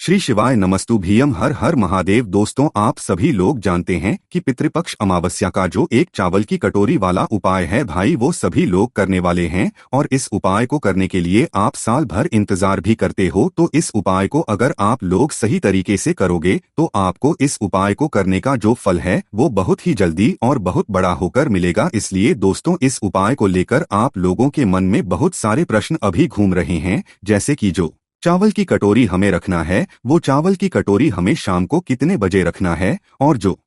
श्री शिवाय नमस्तुभ्यम। हर हर महादेव। दोस्तों, आप सभी लोग जानते हैं कि पितृपक्ष अमावस्या का जो एक चावल की कटोरी वाला उपाय है भाई, वो सभी लोग करने वाले हैं। और इस उपाय को करने के लिए आप साल भर इंतजार भी करते हो, तो इस उपाय को अगर आप लोग सही तरीके से करोगे तो आपको इस उपाय को करने का जो फल है वो बहुत ही जल्दी और बहुत बड़ा होकर मिलेगा। इसलिए दोस्तों, इस उपाय को लेकर आप लोगों के मन में बहुत सारे प्रश्न अभी घूम रहे हैं, जैसे कि जो चावल की कटोरी हमें रखना है, वो चावल की कटोरी हमें शाम को कितने बजे रखना है, और जो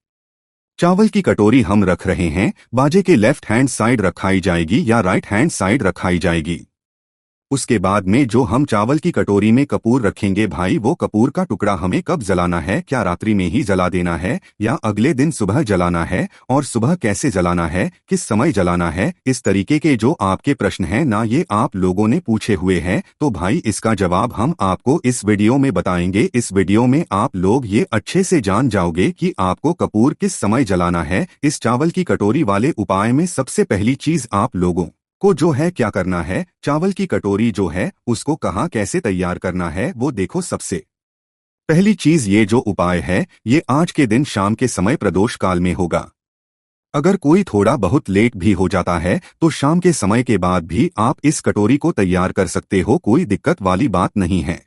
चावल की कटोरी हम रख रहे हैं बाजे के लेफ्ट हैंड साइड रखाई जाएगी या राइट हैंड साइड रखाई जाएगी। उसके बाद में जो हम चावल की कटोरी में कपूर रखेंगे भाई, वो कपूर का टुकड़ा हमें कब जलाना है, क्या रात्रि में ही जला देना है या अगले दिन सुबह जलाना है, और सुबह कैसे जलाना है, किस समय जलाना है, इस तरीके के जो आपके प्रश्न हैं ना, ये आप लोगों ने पूछे हुए हैं। तो भाई इसका जवाब हम आपको इस वीडियो में बताएंगे। इस वीडियो में आप लोग ये अच्छे से जान जाओगे कि आपको कपूर किस समय जलाना है। इस चावल की कटोरी वाले उपाय में सबसे पहली चीज आप लोगों को जो है क्या करना है, चावल की कटोरी जो है उसको कहाँ कैसे तैयार करना है वो देखो। सबसे पहली चीज, ये जो उपाय है ये आज के दिन शाम के समय प्रदोष काल में होगा। अगर कोई थोड़ा बहुत लेट भी हो जाता है तो शाम के समय के बाद भी आप इस कटोरी को तैयार कर सकते हो, कोई दिक्कत वाली बात नहीं है।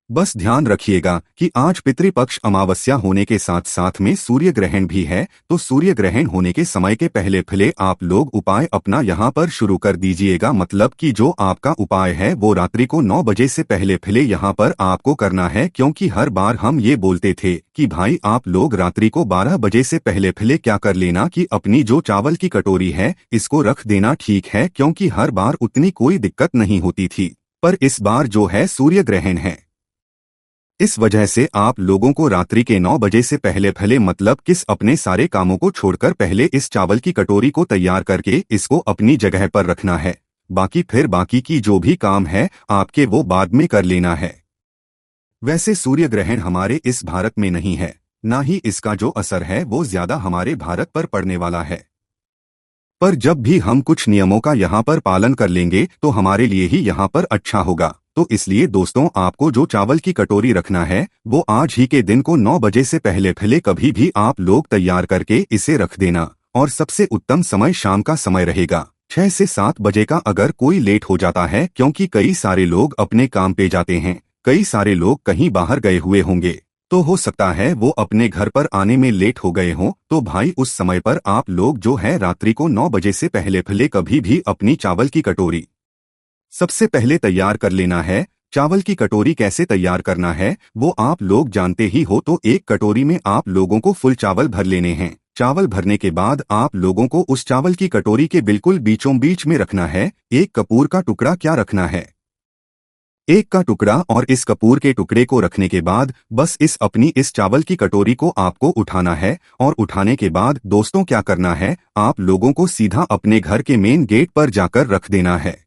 बस ध्यान रखिएगा कि आज पितृपक्ष अमावस्या होने के साथ साथ में सूर्य ग्रहण भी है, तो सूर्य ग्रहण होने के समय के पहले पहले आप लोग उपाय अपना यहाँ पर शुरू कर दीजिएगा। मतलब कि जो आपका उपाय है वो रात्रि को 9 बजे से पहले पहले यहाँ पर आपको करना है, क्योंकि हर बार हम ये बोलते थे कि भाई आप लोग रात्रि को 12 बजे से पहले पहले क्या कर लेना कि अपनी जो चावल की कटोरी है इसको रख देना, ठीक है, क्योंकि हर बार उतनी कोई दिक्कत नहीं होती थी। पर इस बार जो है सूर्य ग्रहण है, इस वजह से आप लोगों को रात्रि के 9 बजे से पहले पहले मतलब किस अपने सारे कामों को छोड़कर पहले इस चावल की कटोरी को तैयार करके इसको अपनी जगह पर रखना है। बाकी फिर बाकी की जो भी काम है आपके वो बाद में कर लेना है। वैसे सूर्य ग्रहण हमारे इस भारत में नहीं है, ना ही इसका जो असर है वो ज्यादा हमारे भारत पर पड़ने वाला है। पर जब भी हम कुछ नियमों का यहाँ पर पालन कर लेंगे तो हमारे लिए ही यहाँ पर अच्छा होगा। तो इसलिए दोस्तों, आपको जो चावल की कटोरी रखना है वो आज ही के दिन को 9 बजे से पहले पहले कभी भी आप लोग तैयार करके इसे रख देना। और सबसे उत्तम समय शाम का समय रहेगा 6 से 7 बजे का। अगर कोई लेट हो जाता है, क्योंकि कई सारे लोग अपने काम पे जाते हैं, कई सारे लोग कहीं बाहर गए हुए होंगे, तो हो सकता है वो अपने घर पर आने में लेट हो गए हों, तो भाई उस समय पर आप लोग जो है रात्रि को 9 बजे से पहले पहले कभी भी अपनी चावल की कटोरी सबसे पहले तैयार कर लेना है। चावल की कटोरी कैसे तैयार करना है वो आप लोग जानते ही हो। तो एक कटोरी में आप लोगों को फुल चावल भर लेने हैं। चावल भरने के बाद आप लोगों को उस चावल की कटोरी के बिल्कुल बीचों बीच में रखना है एक कपूर का टुकड़ा। क्या रखना है? एक का टुकड़ा। और इस कपूर के टुकड़े को रखने के बाद बस इस चावल की कटोरी को आपको उठाना है। और उठाने के बाद दोस्तों क्या करना है, आप लोगों को सीधा अपने घर के मेन गेट पर जाकर रख देना है।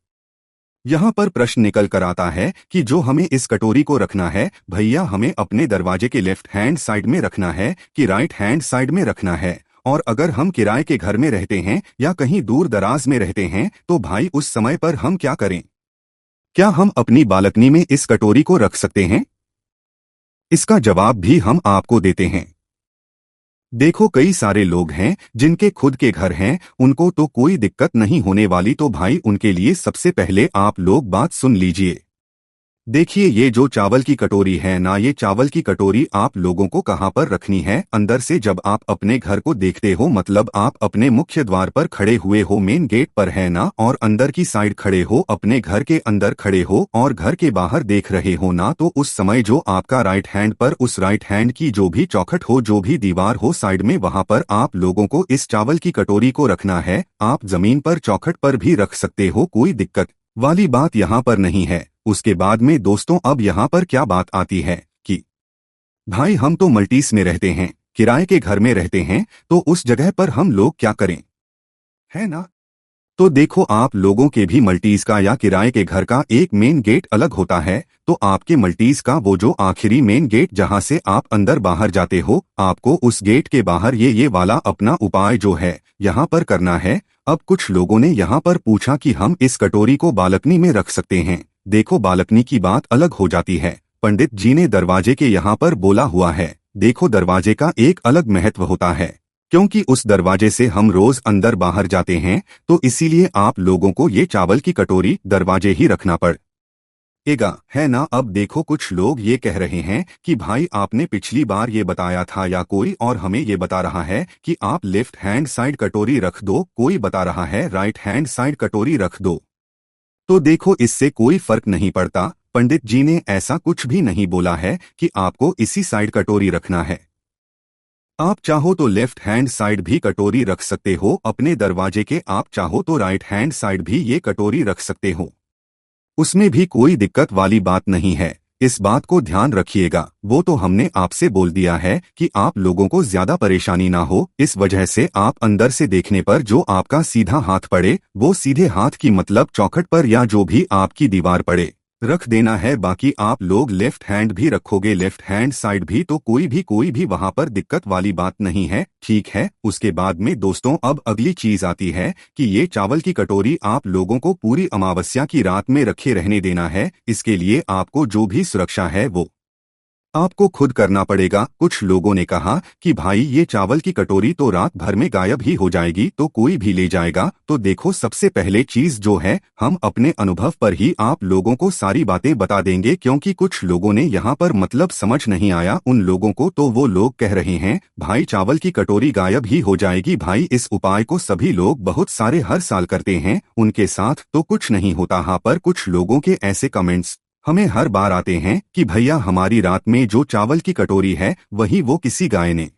यहाँ पर प्रश्न निकल कर आता है कि जो हमें इस कटोरी को रखना है भैया, हमें अपने दरवाजे के लेफ्ट हैंड साइड में रखना है कि राइट हैंड साइड में रखना है। और अगर हम किराए के घर में रहते हैं या कहीं दूर दराज में रहते हैं तो भाई उस समय पर हम क्या करें? क्या हम अपनी बालकनी में इस कटोरी को रख सकते हैं? इसका जवाब भी हम आपको देते हैं। देखो, कई सारे लोग हैं जिनके खुद के घर हैं, उनको तो कोई दिक्कत नहीं होने वाली। तो भाई उनके लिए सबसे पहले आप लोग बात सुन लीजिए। देखिए, ये जो चावल की कटोरी है ना, ये चावल की कटोरी आप लोगों को कहाँ पर रखनी है? अंदर से जब आप अपने घर को देखते हो, मतलब आप अपने मुख्य द्वार पर खड़े हुए हो, मेन गेट पर है ना, और अंदर की साइड खड़े हो, अपने घर के अंदर खड़े हो और घर के बाहर देख रहे हो ना, तो उस समय जो आपका राइट हैंड पर उस राइट हैंड की जो भी चौखट हो, जो भी दीवार हो साइड में, वहां पर आप लोगों को इस चावल की कटोरी को रखना है। आप जमीन पर चौखट पर भी रख सकते हो, कोई दिक्कत वाली बात यहाँ पर नहीं है। उसके बाद में दोस्तों, अब यहाँ पर क्या बात आती है कि भाई हम तो मल्टीस में रहते हैं, किराए के घर में रहते हैं, तो उस जगह पर हम लोग क्या करें, है ना? तो देखो, आप लोगों के भी मल्टीज का या किराए के घर का एक मेन गेट अलग होता है। तो आपके मल्टीज का वो जो आखिरी मेन गेट जहां से आप अंदर बाहर जाते हो, आपको उस गेट के बाहर ये वाला अपना उपाय जो है यहाँ पर करना है। अब कुछ लोगों ने यहाँ पर पूछा कि हम इस कटोरी को बालकनी में रख सकते हैं। देखो, बालकनी की बात अलग हो जाती है। पंडित जी ने दरवाजे के यहाँ पर बोला हुआ है। देखो, दरवाजे का एक अलग महत्व होता है, क्योंकि उस दरवाजे से हम रोज अंदर बाहर जाते हैं, तो इसीलिए आप लोगों को ये चावल की कटोरी दरवाजे ही रखना पड़ेगा, है ना। अब देखो, कुछ लोग ये कह रहे हैं कि भाई आपने पिछली बार ये बताया था, या कोई और हमें ये बता रहा है कि आप लेफ्ट हैंड साइड कटोरी रख दो, कोई बता रहा है राइट हैंड साइड कटोरी रख दो। तो देखो, इससे कोई फर्क नहीं पड़ता। पंडित जी ने ऐसा कुछ भी नहीं बोला है कि आपको इसी साइड कटोरी रखना है। आप चाहो तो लेफ्ट हैंड साइड भी कटोरी रख सकते हो अपने दरवाजे के, आप चाहो तो राइट हैंड साइड भी ये कटोरी रख सकते हो, उसमें भी कोई दिक्कत वाली बात नहीं है। इस बात को ध्यान रखिएगा। वो तो हमने आपसे बोल दिया है कि आप लोगों को ज्यादा परेशानी ना हो, इस वजह से आप अंदर से देखने पर जो आपका सीधा हाथ पड़े वो सीधे हाथ की मतलब चौखट पर या जो भी आपकी दीवार पड़े रख देना है। बाकी आप लोग लेफ्ट हैंड भी रखोगे, लेफ्ट हैंड साइड भी, तो कोई भी वहां पर दिक्कत वाली बात नहीं है, ठीक है। उसके बाद में दोस्तों अब अगली चीज आती है कि ये चावल की कटोरी आप लोगों को पूरी अमावस्या की रात में रखे रहने देना है। इसके लिए आपको जो भी सुरक्षा है वो आपको खुद करना पड़ेगा। कुछ लोगों ने कहा कि भाई ये चावल की कटोरी तो रात भर में गायब ही हो जाएगी, तो कोई भी ले जाएगा। तो देखो, सबसे पहले चीज जो है, हम अपने अनुभव पर ही आप लोगों को सारी बातें बता देंगे, क्योंकि कुछ लोगों ने यहाँ पर मतलब समझ नहीं आया उन लोगों को, तो वो लोग कह रहे हैं भाई चावल की कटोरी गायब ही हो जाएगी। भाई इस उपाय को सभी लोग बहुत सारे हर साल करते हैं, उनके साथ तो कुछ नहीं होता। हाँ, पर कुछ लोगों के ऐसे कमेंट्स हमें हर बार आते हैं कि भैया हमारी रात में जो चावल की कटोरी है वही वो किसी गाय ने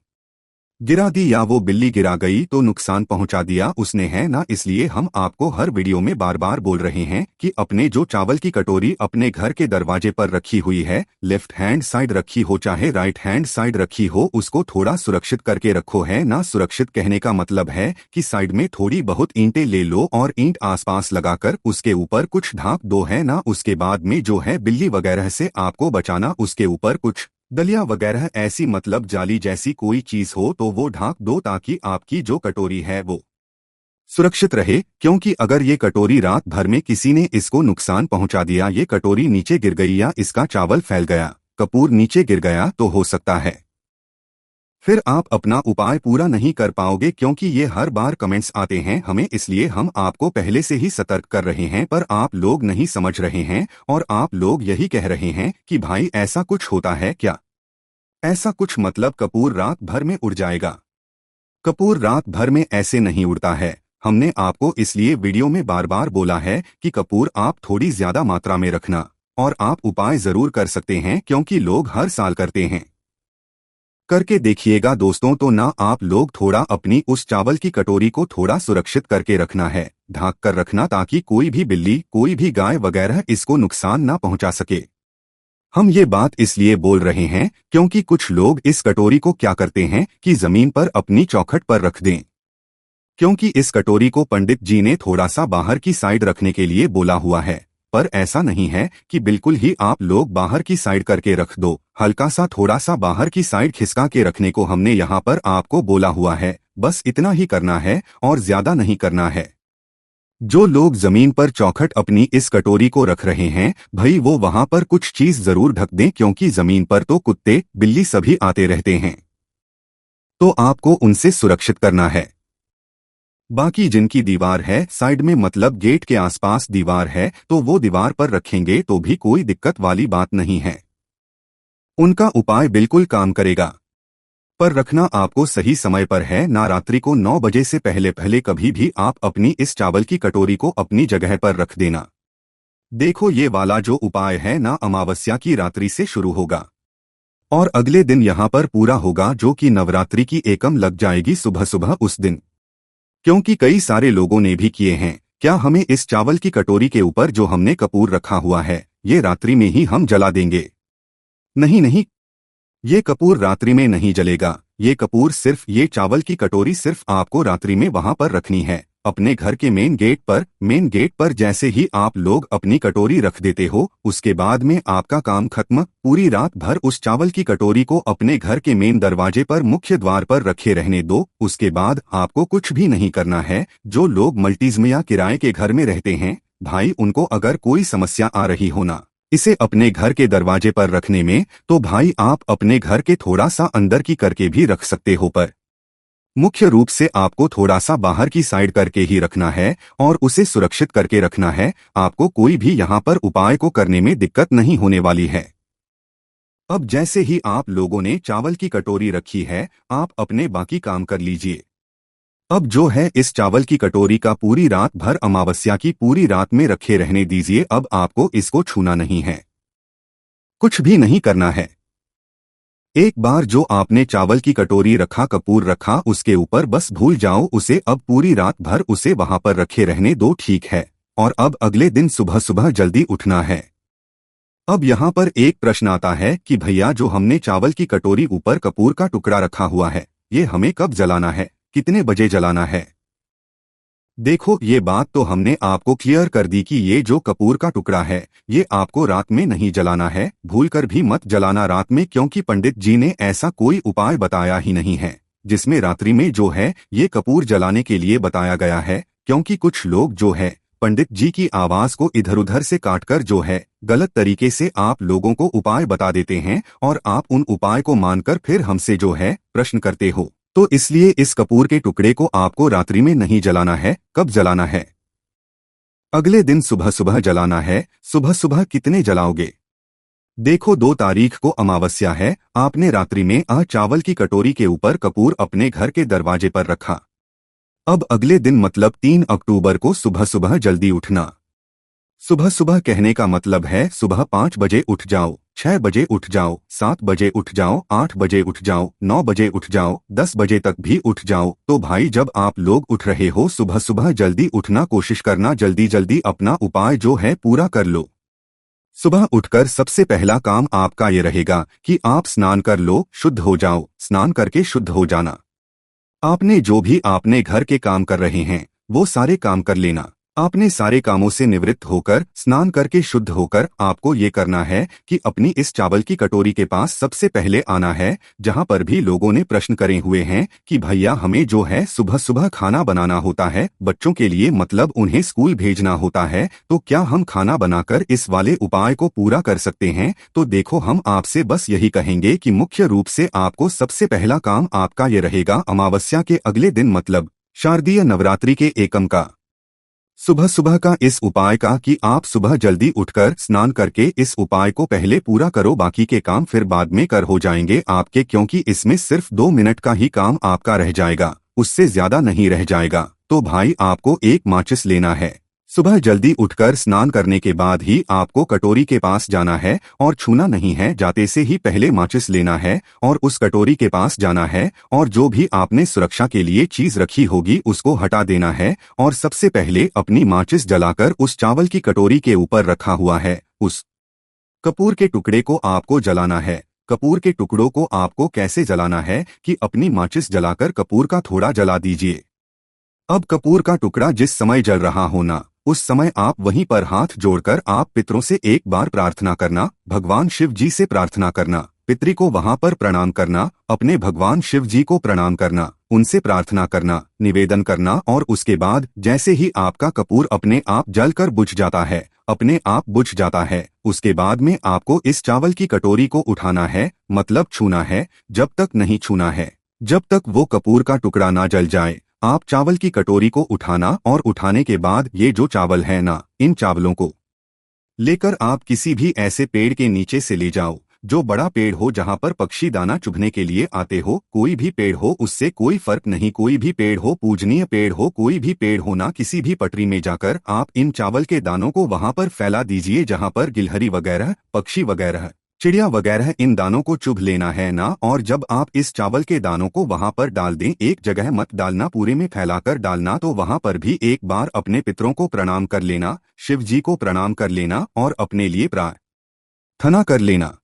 गिरा दी, या वो बिल्ली गिरा गई तो नुकसान पहुंचा दिया उसने, है ना। इसलिए हम आपको हर वीडियो में बार बार बोल रहे हैं कि अपने जो चावल की कटोरी अपने घर के दरवाजे पर रखी हुई है, लेफ्ट हैंड साइड रखी हो चाहे राइट हैंड साइड रखी हो, उसको थोड़ा सुरक्षित करके रखो, है ना। सुरक्षित कहने का मतलब है कि साइड में थोड़ी बहुत ईंटें ले लो और ईंट आसपास लगाकर उसके ऊपर कुछ ढांक दो, है ना। उसके बाद में जो है बिल्ली वगैरह से आपको बचाना, उसके ऊपर कुछ दलिया वगैरह ऐसी मतलब जाली जैसी कोई चीज हो तो वो ढांक दो, ताकि आपकी जो कटोरी है वो सुरक्षित रहे। क्योंकि अगर ये कटोरी रात भर में किसी ने इसको नुकसान पहुंचा दिया, ये कटोरी नीचे गिर गई या इसका चावल फैल गया, कपूर नीचे गिर गया, तो हो सकता है फिर आप अपना उपाय पूरा नहीं कर पाओगे। क्योंकि ये हर बार कमेंट्स आते हैं हमें, इसलिए हम आपको पहले से ही सतर्क कर रहे हैं, पर आप लोग नहीं समझ रहे हैं और आप लोग यही कह रहे हैं कि भाई ऐसा कुछ होता है क्या, ऐसा कुछ मतलब कपूर रात भर में उड़ जाएगा। कपूर रात भर में ऐसे नहीं उड़ता है। हमने आपको इसलिए वीडियो में बार बार बोला है कि कपूर आप थोड़ी ज्यादा मात्रा में रखना, और आप उपाय जरूर कर सकते हैं क्योंकि लोग हर साल करते हैं। करके देखिएगा दोस्तों, तो ना आप लोग थोड़ा अपनी उस चावल की कटोरी को थोड़ा सुरक्षित करके रखना है, ढांक कर रखना, ताकि कोई भी बिल्ली कोई भी गाय वगैरह इसको नुकसान ना पहुंचा सके। हम ये बात इसलिए बोल रहे हैं क्योंकि कुछ लोग इस कटोरी को क्या करते हैं कि जमीन पर अपनी चौखट पर रख दें, क्योंकि इस कटोरी को पंडित जी ने थोड़ा सा बाहर की साइड रखने के लिए बोला हुआ है। पर ऐसा नहीं है कि बिल्कुल ही आप लोग बाहर की साइड करके रख दो, हल्का सा थोड़ा सा बाहर की साइड खिसका के रखने को हमने यहाँ पर आपको बोला हुआ है। बस इतना ही करना है और ज्यादा नहीं करना है। जो लोग जमीन पर चौखट अपनी इस कटोरी को रख रहे हैं, भाई वो वहां पर कुछ चीज जरूर ढक दें, क्योंकि जमीन पर तो कुत्ते बिल्ली सभी आते रहते हैं, तो आपको उनसे सुरक्षित करना है। बाकी जिनकी दीवार है साइड में, मतलब गेट के आसपास दीवार है, तो वो दीवार पर रखेंगे तो भी कोई दिक्कत वाली बात नहीं है, उनका उपाय बिल्कुल काम करेगा। पर रखना आपको सही समय पर है ना, रात्रि को 9 बजे से पहले पहले कभी भी आप अपनी इस चावल की कटोरी को अपनी जगह पर रख देना। देखो, ये वाला जो उपाय है ना, अमावस्या की रात्रि से शुरू होगा और अगले दिन यहाँ पर पूरा होगा, जो कि नवरात्रि की एकम लग जाएगी सुबह सुबह उस दिन। क्योंकि कई सारे लोगों ने भी किए हैं, क्या हमें इस चावल की कटोरी के ऊपर जो हमने कपूर रखा हुआ है ये रात्रि में ही हम जला देंगे? नहीं नहीं, ये कपूर रात्रि में नहीं जलेगा। ये कपूर सिर्फ, ये चावल की कटोरी सिर्फ आपको रात्रि में वहां पर रखनी है, अपने घर के मेन गेट पर। मेन गेट पर जैसे ही आप लोग अपनी कटोरी रख देते हो, उसके बाद में आपका काम खत्म। पूरी रात भर उस चावल की कटोरी को अपने घर के मेन दरवाजे पर, मुख्य द्वार पर रखे रहने दो। उसके बाद आपको कुछ भी नहीं करना है। जो लोग मल्टीज में या किराए के घर में रहते हैं, भाई उनको अगर कोई समस्या आ रही हो ना, इसे अपने घर के दरवाजे पर रखने में तो भाई आप अपने घर के थोड़ा सा अंदर की करके भी रख सकते हो, पर मुख्य रूप से आपको थोड़ा सा बाहर की साइड करके ही रखना है और उसे सुरक्षित करके रखना है। आपको कोई भी यहाँ पर उपाय को करने में दिक्कत नहीं होने वाली है। अब जैसे ही आप लोगों ने चावल की कटोरी रखी है, आप अपने बाकी काम कर लीजिए। अब जो है इस चावल की कटोरी का पूरी रात भर अमावस्या की पूरी रात में रखे रहने दीजिए। अब आपको इसको छूना नहीं है, कुछ भी नहीं करना है। एक बार जो आपने चावल की कटोरी रखा, कपूर रखा, उसके ऊपर बस भूल जाओ उसे। अब पूरी रात भर उसे वहां पर रखे रहने दो, ठीक है। और अब अगले दिन सुबह सुबह जल्दी उठना है। अब यहाँ पर एक प्रश्न आता है कि भैया जो हमने चावल की कटोरी ऊपर कपूर का टुकड़ा रखा हुआ है, ये हमें कब जलाना है, कितने बजे जलाना है? देखो, ये बात तो हमने आपको क्लियर कर दी कि ये जो कपूर का टुकड़ा है, ये आपको रात में नहीं जलाना है। भूलकर भी मत जलाना रात में, क्योंकि पंडित जी ने ऐसा कोई उपाय बताया ही नहीं है जिसमें रात्रि में जो है ये कपूर जलाने के लिए बताया गया है। क्योंकि कुछ लोग जो है पंडित जी की आवाज को इधर उधर से काटकर जो है गलत तरीके से आप लोगों को उपाय बता देते हैं और आप उन उपाय को मानकर फिर हमसे जो है प्रश्न करते हो। तो इसलिए इस कपूर के टुकड़े को आपको रात्रि में नहीं जलाना है। कब जलाना है? अगले दिन सुबह सुबह जलाना है। सुबह सुबह कितने जलाओगे? देखो, 2 तारीख को अमावस्या है। आपने रात्रि में चावल की कटोरी के ऊपर कपूर अपने घर के दरवाजे पर रखा। अब अगले दिन मतलब 3 अक्टूबर को सुबह सुबह जल्दी उठना। सुबह सुबह कहने का मतलब है सुबह 5 बजे उठ जाओ, 6 बजे उठ जाओ, 7 बजे उठ जाओ, 8 बजे उठ जाओ, 9 बजे उठ जाओ, 10 बजे तक भी उठ जाओ। तो भाई जब आप लोग उठ रहे हो सुबह सुबह जल्दी उठना कोशिश करना, जल्दी जल्दी अपना उपाय जो है पूरा कर लो। सुबह उठकर सबसे पहला काम आपका ये रहेगा कि आप स्नान कर लो, शुद्ध हो जाओ। स्नान करके शुद्ध हो जाना। आपने जो भी आपने घर के काम कर रहे हैं वो सारे काम कर लेना। आपने सारे कामों से निवृत्त होकर स्नान करके शुद्ध होकर आपको ये करना है कि अपनी इस चावल की कटोरी के पास सबसे पहले आना है। जहां पर भी लोगों ने प्रश्न करे हुए हैं कि भैया हमें जो है सुबह सुबह खाना बनाना होता है बच्चों के लिए, मतलब उन्हें स्कूल भेजना होता है, तो क्या हम खाना बनाकर इस वाले उपाय को पूरा कर सकते हैं? तो देखो, हम आपसे बस यही कहेंगे कि मुख्य रूप से आपको सबसे पहला काम आपका ये रहेगा अमावस्या के अगले दिन मतलब शारदीय नवरात्रि के एकम का सुबह सुबह का इस उपाय का कि आप सुबह जल्दी उठकर स्नान करके इस उपाय को पहले पूरा करो। बाकी के काम फिर बाद में कर हो जाएंगे आपके, क्योंकि इसमें सिर्फ 2 मिनट का ही काम आपका रह जाएगा, उससे ज्यादा नहीं रह जाएगा। तो भाई आपको एक माचिस लेना है। सुबह जल्दी उठकर स्नान करने के बाद ही आपको कटोरी के पास जाना है और छूना नहीं है। जाते से ही पहले माचिस लेना है और उस कटोरी के पास जाना है और जो भी आपने सुरक्षा के लिए चीज रखी होगी उसको हटा देना है। और सबसे पहले अपनी माचिस जलाकर उस चावल की कटोरी के ऊपर रखा हुआ है उस कपूर के टुकड़े को आपको जलाना है। कपूर के टुकड़ों को आपको कैसे जलाना है कि अपनी माचिस जलाकर कपूर का थोड़ा जला दीजिए। अब कपूर का टुकड़ा जिस समय जल रहा होना उस समय आप वहीं पर हाथ जोड़कर आप पितरों से एक बार प्रार्थना करना, भगवान शिव जी से प्रार्थना करना, पितरी को वहां पर प्रणाम करना, अपने भगवान शिव जी को प्रणाम करना, उनसे प्रार्थना करना, निवेदन करना। और उसके बाद जैसे ही आपका कपूर अपने आप जलकर बुझ जाता है, अपने आप बुझ जाता है, उसके बाद में आपको इस चावल की कटोरी को उठाना है, मतलब छूना है। जब तक नहीं छूना है, जब तक वो कपूर का टुकड़ा ना जल जाए, आप चावल की कटोरी को उठाना और उठाने के बाद ये जो चावल है ना, इन चावलों को लेकर आप किसी भी ऐसे पेड़ के नीचे से ले जाओ जो बड़ा पेड़ हो, जहां पर पक्षी दाना चुभने के लिए आते हो। कोई भी पेड़ हो, उससे कोई फर्क नहीं, कोई भी पेड़ हो, पूजनीय पेड़ हो, कोई भी पेड़ हो ना, किसी भी पटरी में जाकर आप इन चावल के दानों को वहां पर फैला दीजिए जहां पर गिलहरी वगैरह, पक्षी वगैरह, चिड़िया वगैरह इन दानों को चुभ लेना है ना। और जब आप इस चावल के दानों को वहां पर डाल दें, एक जगह मत डालना, पूरे में फैलाकर डालना। तो वहां पर भी एक बार अपने पितरों को प्रणाम कर लेना, शिव जी को प्रणाम कर लेना और अपने लिए प्रार्थना कर लेना।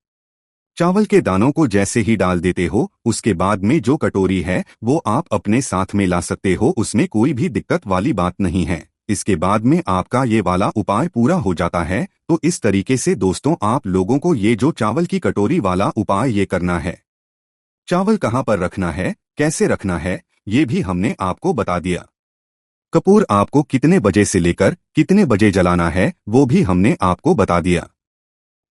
चावल के दानों को जैसे ही डाल देते हो, उसके बाद में जो कटोरी है वो आप अपने साथ में ला सकते हो, उसमें कोई भी दिक्कत वाली बात नहीं है। इसके बाद में आपका ये वाला उपाय पूरा हो जाता है। तो इस तरीके से दोस्तों आप लोगों को ये जो चावल की कटोरी वाला उपाय ये करना है। चावल कहाँ पर रखना है, कैसे रखना है, ये भी हमने आपको बता दिया। कपूर आपको कितने बजे से लेकर कितने बजे जलाना है वो भी हमने आपको बता दिया।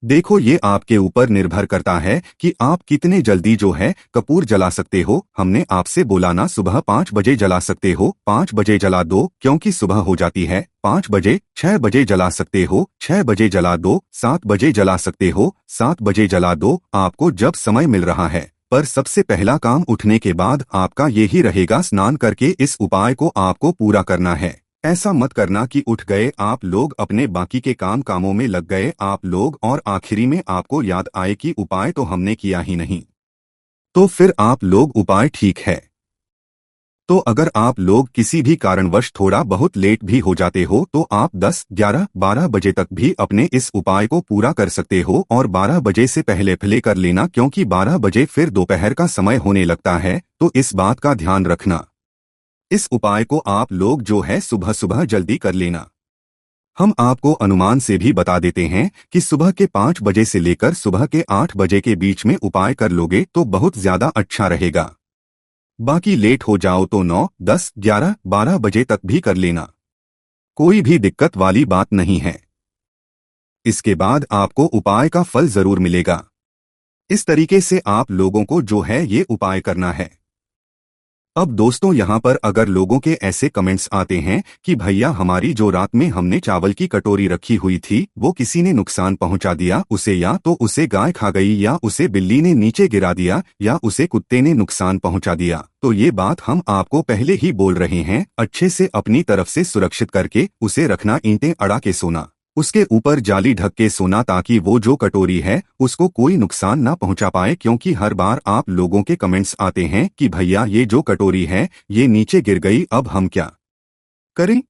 देखो, ये आपके ऊपर निर्भर करता है कि आप कितने जल्दी जो है कपूर जला सकते हो। हमने आपसे बोला ना सुबह 5 बजे जला सकते हो, 5 बजे जला दो क्योंकि सुबह हो जाती है 5 बजे। 6 बजे जला सकते हो, 6 बजे जला दो। 7 बजे जला सकते हो, 7 बजे जला दो, आपको जब समय मिल रहा है। पर सबसे पहला काम उठने के बाद आपका यही रहेगा, स्नान करके इस उपाय को आपको पूरा करना है। ऐसा मत करना कि उठ गए आप लोग, अपने बाकी के कामों में लग गए आप लोग और आखिरी में आपको याद आए कि उपाय तो हमने किया ही नहीं। तो फिर आप लोग उपाय ठीक है। तो अगर आप लोग किसी भी कारणवश थोड़ा बहुत लेट भी हो जाते हो तो आप 10, 11, 12 बजे तक भी अपने इस उपाय को पूरा कर सकते हो और 12 बजे से पहले कर लेना, क्योंकि 12 बजे फिर दोपहर का समय होने लगता है। तो इस बात का ध्यान रखना। इस उपाय को आप लोग जो है सुबह सुबह जल्दी कर लेना। हम आपको अनुमान से भी बता देते हैं कि सुबह के 5 बजे से लेकर सुबह के 8 बजे के बीच में उपाय कर लोगे तो बहुत ज्यादा अच्छा रहेगा। बाकी लेट हो जाओ तो 9, 10, 11, 12 बजे तक भी कर लेना, कोई भी दिक्कत वाली बात नहीं है। इसके बाद आपको उपाय का फल जरूर मिलेगा। इस तरीके से आप लोगों को जो है ये उपाय करना है। अब दोस्तों, यहाँ पर अगर लोगों के ऐसे कमेंट्स आते हैं कि भैया हमारी जो रात में हमने चावल की कटोरी रखी हुई थी वो किसी ने नुकसान पहुंचा दिया उसे, या तो उसे गाय खा गई, या उसे बिल्ली ने नीचे गिरा दिया, या उसे कुत्ते ने नुकसान पहुंचा दिया, तो ये बात हम आपको पहले ही बोल रहे हैं। अच्छे से अपनी तरफ से सुरक्षित करके उसे रखना, ईंटें अड़ा के सोना, उसके ऊपर जाली ढक के सोना, ताकि वो जो कटोरी है उसको कोई नुकसान ना पहुंचा पाए। क्योंकि हर बार आप लोगों के कमेंट्स आते हैं कि भैया ये जो कटोरी है ये नीचे गिर गई, अब हम क्या करें।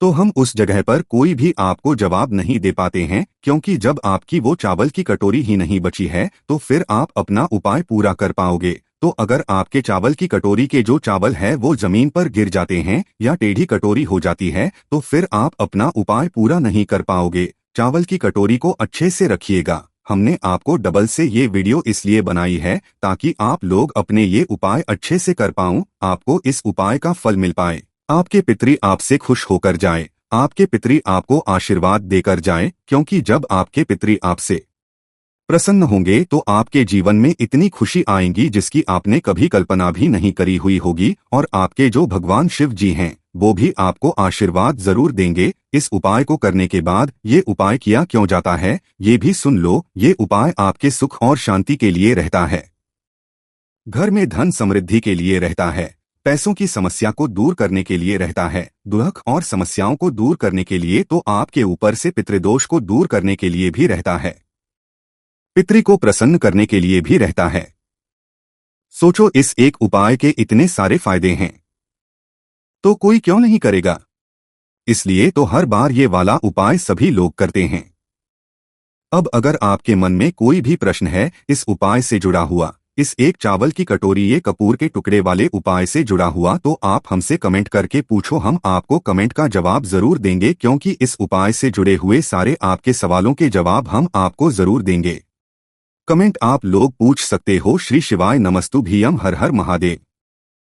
तो हम उस जगह पर कोई भी आपको जवाब नहीं दे पाते हैं, क्योंकि जब आपकी वो चावल की कटोरी ही नहीं बची है तो फिर आप अपना उपाय पूरा कर पाओगे। तो अगर आपके चावल की कटोरी के जो चावल है वो जमीन पर गिर जाते हैं या टेढ़ी कटोरी हो जाती है तो फिर आप अपना उपाय पूरा नहीं कर पाओगे। चावल की कटोरी को अच्छे से रखिएगा। हमने आपको डबल से ये वीडियो इसलिए बनाई है ताकि आप लोग अपने ये उपाय अच्छे से कर पाऊं, आपको इस उपाय का फल मिल पाए, आपके पितरी आपसे खुश होकर जाए, आपके पितरी आपको आशीर्वाद देकर जाए। क्योंकि जब आपके पितरी आपसे प्रसन्न होंगे तो आपके जीवन में इतनी खुशी आएगी जिसकी आपने कभी कल्पना भी नहीं करी हुई होगी, और आपके जो भगवान शिव जी हैं वो भी आपको आशीर्वाद जरूर देंगे। इस उपाय को करने के बाद ये उपाय किया क्यों जाता है ये भी सुन लो। ये उपाय आपके सुख और शांति के लिए रहता है, घर में धन समृद्धि के लिए रहता है, पैसों की समस्या को दूर करने के लिए रहता है, दुख और समस्याओं को दूर करने के लिए, तो आपके ऊपर से पितृदोष को दूर करने के लिए भी रहता है, पितृ को प्रसन्न करने के लिए भी रहता है। सोचो, इस एक उपाय के इतने सारे फायदे हैं तो कोई क्यों नहीं करेगा। इसलिए तो हर बार ये वाला उपाय सभी लोग करते हैं। अब अगर आपके मन में कोई भी प्रश्न है इस उपाय से जुड़ा हुआ, इस एक चावल की कटोरी ये कपूर के टुकड़े वाले उपाय से जुड़ा हुआ, तो आप हमसे कमेंट करके पूछो, हम आपको कमेंट का जवाब जरूर देंगे। क्योंकि इस उपाय से जुड़े हुए सारे आपके सवालों के जवाब हम आपको जरूर देंगे। कमेंट आप लोग पूछ सकते हो। श्री शिवाय नमस्तु भीयम, हर हर महादेव।